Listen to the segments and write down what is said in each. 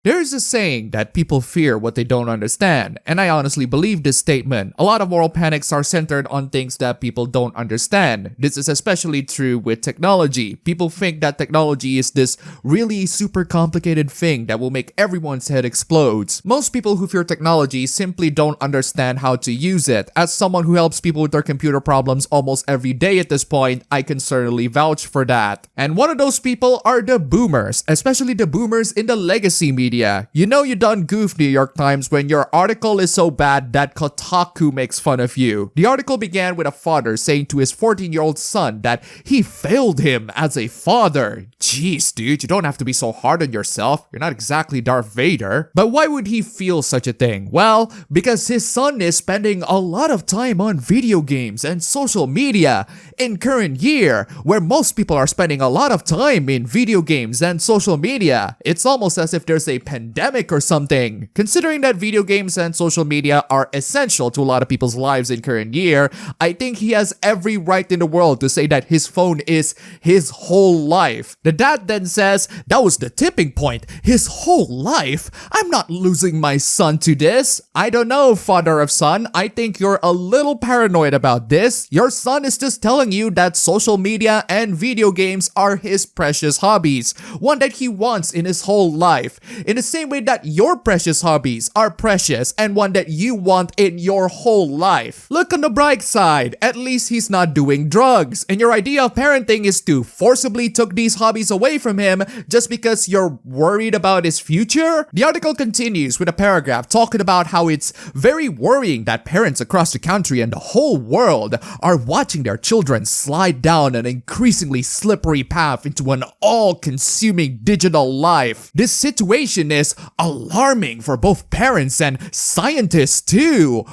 There's a saying that people fear what they don't understand, and I honestly believe this statement. A lot of moral panics are centered on things that people don't understand. This is especially true with technology. People think that technology is this really super complicated thing that will make everyone's head explode. Most people who fear technology simply don't understand how to use it. As someone who helps people with their computer problems almost every day at this point, I can certainly vouch for that. And one of those people are the boomers, especially the boomers in the legacy media. You know you done goofed, New York Times, when your article is so bad that Kotaku makes fun of you. The article began with a father saying to his 14-year-old son that he failed him as a father. Jeez, dude, you don't have to be so hard on yourself. You're not exactly Darth Vader. But why would he feel such a thing? Well, because his son is spending a lot of time on video games and social media in current year, where most people are spending a lot of time in video games and social media. It's almost as if there's a pandemic or something. Considering that video games and social media are essential to a lot of people's lives in current year, I think he has every right in the world to say that his phone is his whole life. The dad then says, that was the tipping point. His whole life? I'm not losing my son to this. I don't know, father of son. I think you're a little paranoid about this. Your son is just telling you that social media and video games are his precious hobbies, one that he wants in his whole life. In the same way that your precious hobbies are precious and one that you want in your whole life. Look on the bright side, at least he's not doing drugs. And your idea of parenting is to forcibly took these hobbies away from him just because you're worried about his future? The article continues with a paragraph talking about how it's very worrying that parents across the country and the whole world are watching their children slide down an increasingly slippery path into an all-consuming digital life. This situation is alarming for both parents and scientists too.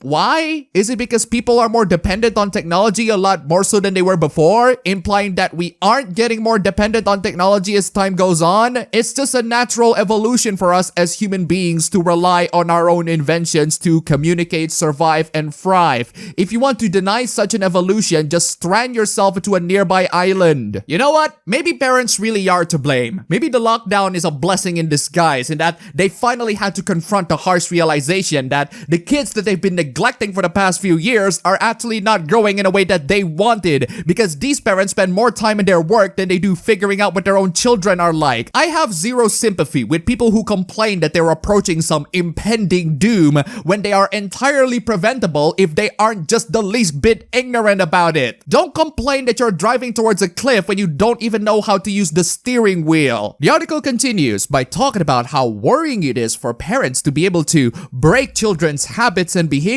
Why? Is it because people are more dependent on technology a lot more so than they were before, implying that we aren't getting more dependent on technology as time goes on? It's just a natural evolution for us as human beings to rely on our own inventions to communicate, survive, and thrive. If you want to deny such an evolution, just strand yourself into a nearby island. You know what? Maybe parents really are to blame. Maybe the lockdown is a blessing in disguise in that they finally had to confront the harsh realization that the kids that they've been neglecting for the past few years are actually not growing in a way that they wanted, because these parents spend more time in their work than they do figuring out what their own children are like. I have zero sympathy with people who complain that they're approaching some impending doom when they are entirely preventable if they aren't just the least bit ignorant about it. Don't complain that you're driving towards a cliff when you don't even know how to use the steering wheel. The article continues by talking about how worrying it is for parents to be able to break children's habits and behaviors,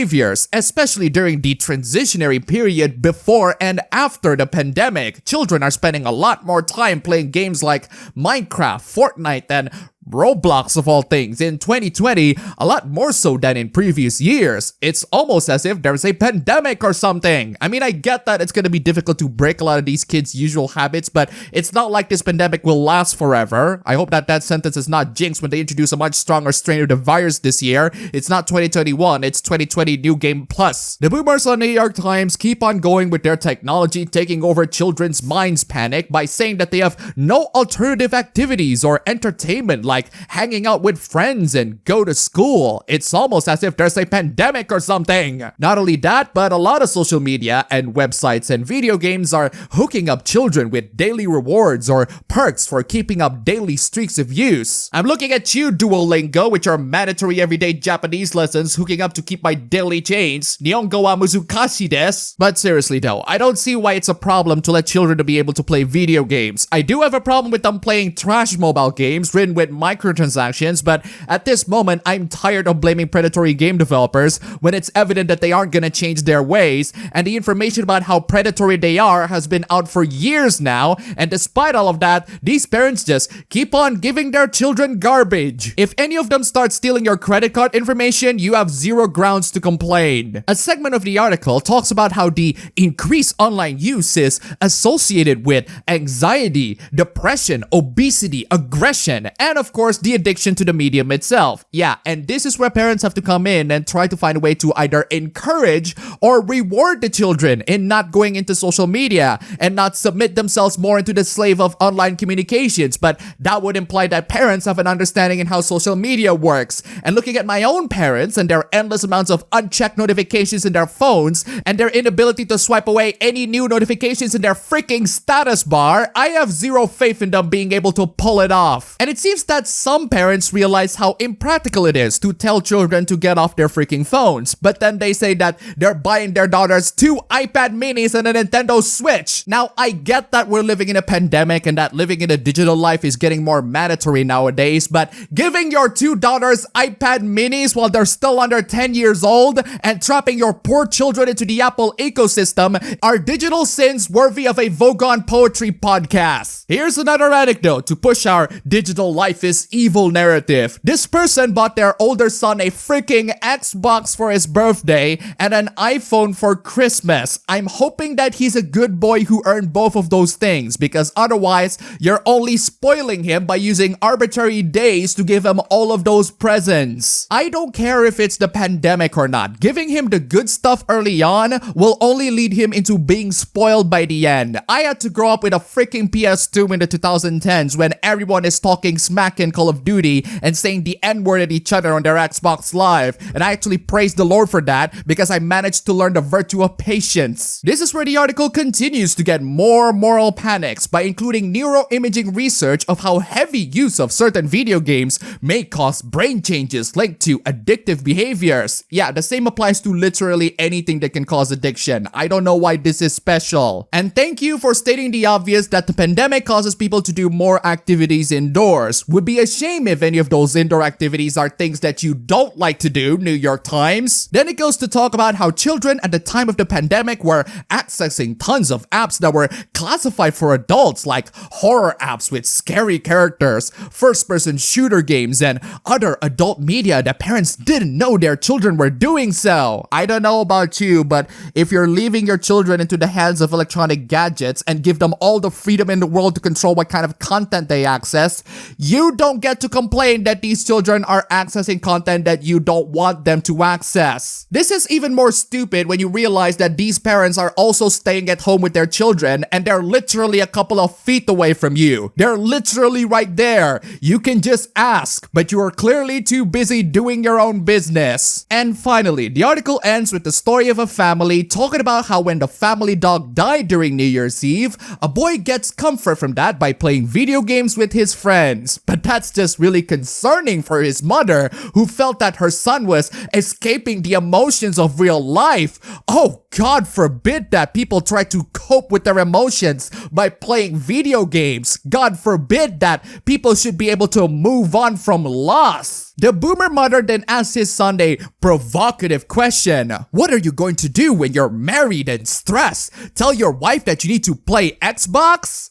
especially during the transitionary period before and after the pandemic. Children are spending a lot more time playing games like Minecraft, Fortnite, and Roblox of all things in 2020, a lot more so than in previous years. It's almost as if there's a pandemic or something. I mean, I get that it's gonna be difficult to break a lot of these kids' usual habits, but it's not like this pandemic will last forever. I hope that that sentence is not jinxed when they introduce a much stronger strain of the virus this year. It's not 2021, it's 2020 New Game Plus. The boomers on New York Times keep on going with their technology taking over children's minds panic by saying that they have no alternative activities or entertainment like hanging out with friends and go to school. It's almost as if there's a pandemic or something. Not only that, but a lot of social media and websites and video games are hooking up children with daily rewards or perks for keeping up daily streaks of use. I'm looking at you, Duolingo, which are mandatory everyday Japanese lessons hooking up to keep my daily change. Nihongo wa muzukashi desu. But seriously though, I don't see why it's a problem to let children to be able to play video games. I do have a problem with them playing trash mobile games written with microtransactions, but at this moment, I'm tired of blaming predatory game developers when it's evident that they aren't gonna change their ways, and the information about how predatory they are has been out for years now, and despite all of that, these parents just keep on giving their children garbage. If any of them start stealing your credit card information, you have zero grounds to complain. A segment of the article talks about how the increased online use is associated with anxiety, depression, obesity, aggression, and of course, the addiction to the medium itself. Yeah, and this is where parents have to come in and try to find a way to either encourage or reward the children in not going into social media and not submit themselves more into the slave of online communications. But that would imply that parents have an understanding in how social media works. And looking at my own parents and their endless amounts of unchecked notifications in their phones and their inability to swipe away any new notifications in their freaking status bar, I have zero faith in them being able to pull it off. And it seems that some parents realize how impractical it is to tell children to get off their freaking phones, but then they say that they're buying their daughters 2 iPad minis and a Nintendo Switch. Now, I get that we're living in a pandemic and that living in a digital life is getting more mandatory nowadays, but giving your 2 daughters iPad minis while they're still under 10 years old and trapping your poor children into the Apple ecosystem are digital sins worthy of a Vogon poetry podcast. Here's another anecdote to push our digital life is evil narrative. This person bought their older son a freaking Xbox for his birthday and an iPhone for Christmas. I'm hoping that he's a good boy who earned both of those things, because otherwise you're only spoiling him by using arbitrary days to give him all of those presents. I don't care if it's the pandemic or not. Giving him the good stuff early on will only lead him into being spoiled by the end. I had to grow up with a freaking PS2 in the 2010s when everyone is talking smack in Call of Duty and saying the N-word at each other on their Xbox Live, and I actually praise the Lord for that because I managed to learn the virtue of patience. This is where the article continues to get more moral panics by including neuroimaging research of how heavy use of certain video games may cause brain changes linked to addictive behaviors. Yeah, the same applies to literally anything that can cause addiction. I don't know why this is special. And thank you for stating the obvious that the pandemic causes people to do more activities indoors. Would be a shame if any of those indoor activities are things that you don't like to do, New York Times. Then it goes to talk about how children at the time of the pandemic were accessing tons of apps that were classified for adults, like horror apps with scary characters, first-person shooter games, and other adult media that parents didn't know their children were doing so. I don't know about you, but if you're leaving your children into the hands of electronic gadgets and give them all the freedom in the world to control what kind of content they access, you don't get to complain that these children are accessing content that you don't want them to access. This is even more stupid when you realize that these parents are also staying at home with their children and they're literally a couple of feet away from you. They're literally right there. You can just ask, but you are clearly too busy doing your own business. And finally, the article ends with the story of a family talking about how when the family dog died during New Year's Eve, a boy gets comfort from that by playing video games with his friends. But that's just really concerning for his mother, who felt that her son was escaping the emotions of real life. Oh, God forbid that people try to cope with their emotions by playing video games. God forbid that people should be able to move on from loss. The boomer mother then asked his son a provocative question. What are you going to do when you're married and stressed? Tell your wife that you need to play Xbox?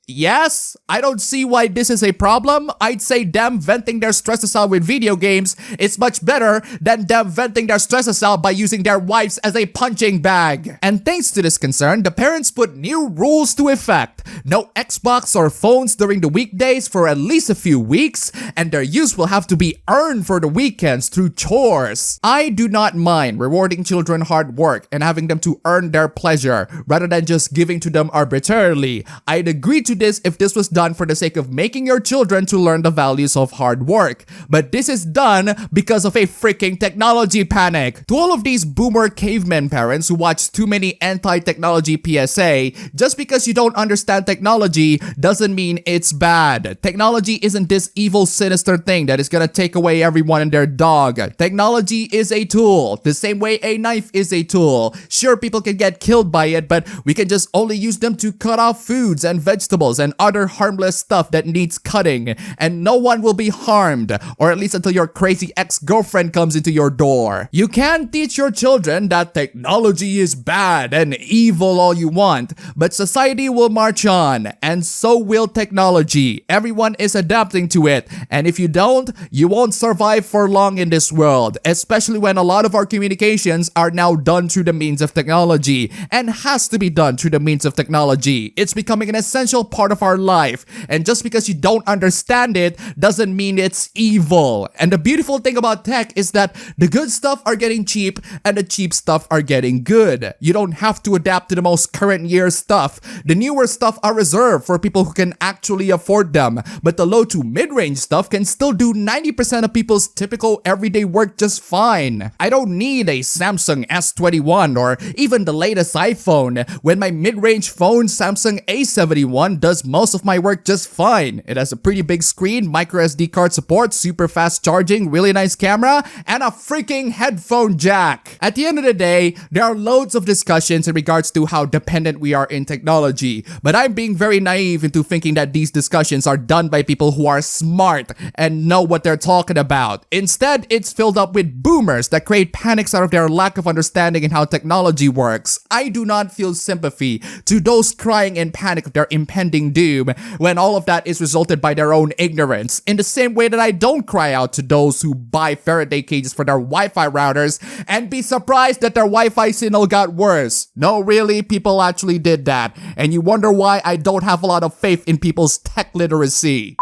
Yes, I don't see why this is a problem. I'd say them venting their stresses out with video games is much better than them venting their stresses out by using their wives as a punching bag. And thanks to this concern, the parents put new rules to effect. No Xbox or phones during the weekdays for at least a few weeks, and their use will have to be earned for the weekends through chores. I do not mind rewarding children hard work and having them to earn their pleasure rather than just giving to them arbitrarily. I'd agree to this if this was done for the sake of making your children to learn the values of hard work. But this is done because of a freaking technology panic. To all of these boomer cavemen parents who watch too many anti-technology PSA, just because you don't understand technology doesn't mean it's bad. Technology isn't this evil, sinister thing that is gonna take away everyone and their dog. Technology is a tool, the same way a knife is a tool. Sure, people can get killed by it, but we can just only use them to cut off foods and vegetables and other harmless stuff that needs cutting, and no one will be harmed, or at least until your crazy ex-girlfriend comes into your door. You can teach your children that technology is bad and evil all you want, but society will march on, and so will technology. Everyone is adapting to it, and if you don't, you won't survive for long in this world, especially when a lot of our communications are now done through the means of technology, and has to be done through the means of technology. It's becoming an essential part of our life. And just because you don't understand it doesn't mean it's evil. And the beautiful thing about tech is that the good stuff are getting cheap and the cheap stuff are getting good. You don't have to adapt to the most current year stuff. The newer stuff are reserved for people who can actually afford them. But the low to mid-range stuff can still do 90% of people's typical everyday work just fine. I don't need a Samsung S21 or even the latest iPhone when my mid-range phone Samsung A71 does most of my work just fine. It has a pretty big screen, micro SD card support, super fast charging, really nice camera, and a freaking headphone jack. At the end of the day, there are loads of discussions in regards to how dependent we are in technology, but I'm being very naive into thinking that these discussions are done by people who are smart and know what they're talking about. Instead, it's filled up with boomers that create panics out of their lack of understanding in how technology works. I do not feel sympathy to those crying in panic of their impending doom when all of that is resulted by their own ignorance, in the same way that I don't cry out to those who buy Faraday cages for their Wi-Fi routers and be surprised that their Wi-Fi signal got worse. No, really, people actually did that, and you wonder why I don't have a lot of faith in people's tech literacy.